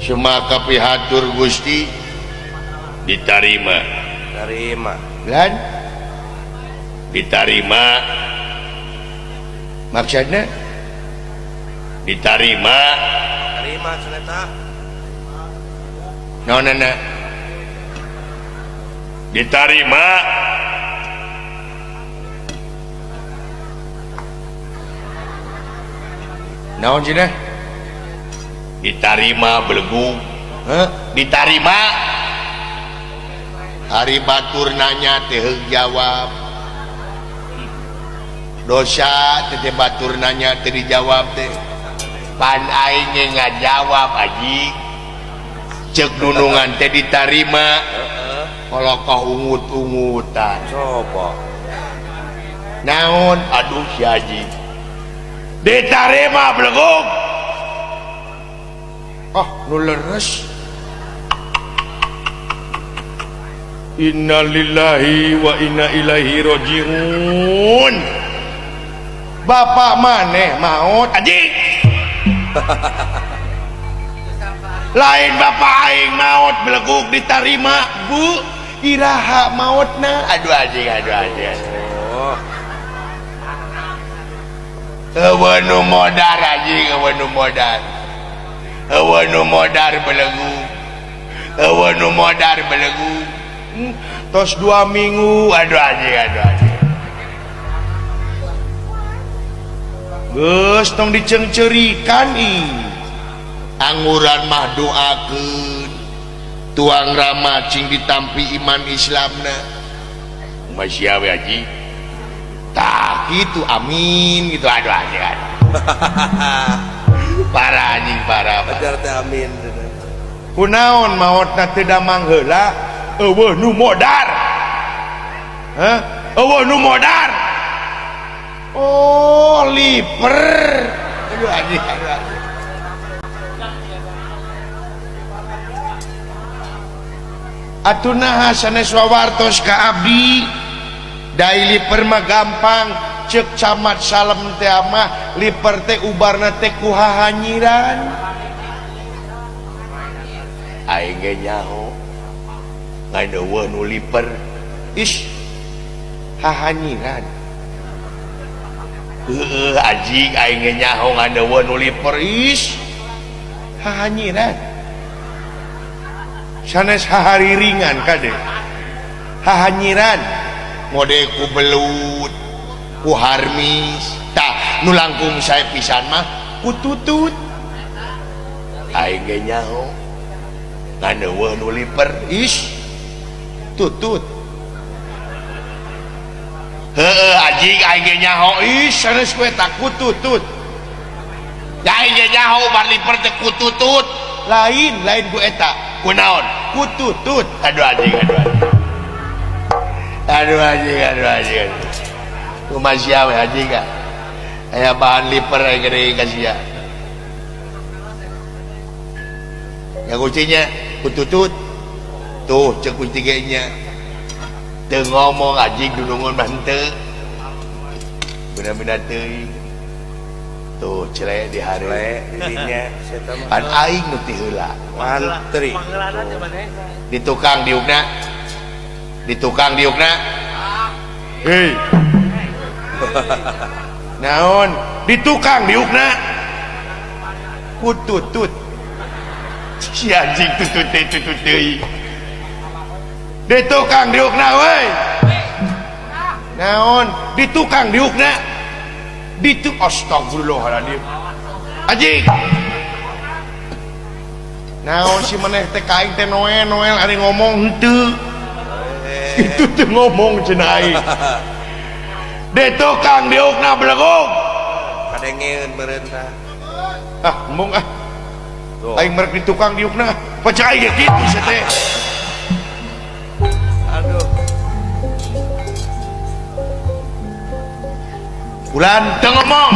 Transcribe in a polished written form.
semaka pihatur Gusti diterima dan diterima maksudnya diterima nonana diterima naon cenah diterima belegu diterima hari batur nanya teh jawab dosa teh batur nanya teh dijawab teh pan aing ngajawab aji cek nunungan teh diterima kalau kau ungut-ungutan coba naon aduh si aji diterima beleguk nu leres innalillahi wa inna ilaihi rajiun bapak maneh maot anjing lain bapak aing maot beleguk diterima bu iraha maotna aduh anjing eueuh nu modar anjing eueuh nu modar belegu tos 2 minggu aduh anjing geus tong dicengcerikan anguran mah doakeun tuang rama cing ditampi iman Islamna masya we haji tak gitu amin gitu aduh anjing parah anjing parah ajar teh amin kunaon maotna teu damang heula eueuh nu modar eueuh nu modar oh liper aduh anjing atuna sanes wawartos ka abdi dai liper mah gampang cek camat salem teh mah liper teh ubarna teh ku hahanyiran aing ge nyaho ngadeueuh nu liper is hahanyiran heueuh anjing aing ge nyaho ngadeueuh nu liper is hahanyiran sanes hahariringan kade hahanyiran mode ku belut ku harmis tah nu langkung sae pisan mah ku tutut aing ge nyaho ngadeueuh nu liper is tutut heueuh anjing aing ge nyaho is sanes we tak ku tutut aing ge nyaho bar liper teh ku tutut lain ku eta kunaon ku tutut aduh anjing kumaha we anjing aya bahan liper aya gede kasia ya kuncinya ku tutut tuh cek kunci ge nya teu ngomong anjing dudungun mah henteu bener-bener teuing tuh celek di hari didinya pan aing nu ti heula mantri di tukang diukna hei naon di tukang diukna ku tutut si anjing tutut deui di tukang diukna we naon di tukang diukna ditu astagfirullahaladzim anjing naon si maneh teh kaing teh noel ari ngomong henteu itu teh ngomong cenah aing de tukang diukna belegog kadengeun meureun tah embung aing merek di tukang diukna pacak aing ge kitu sia teh aduh bulan teu ngomong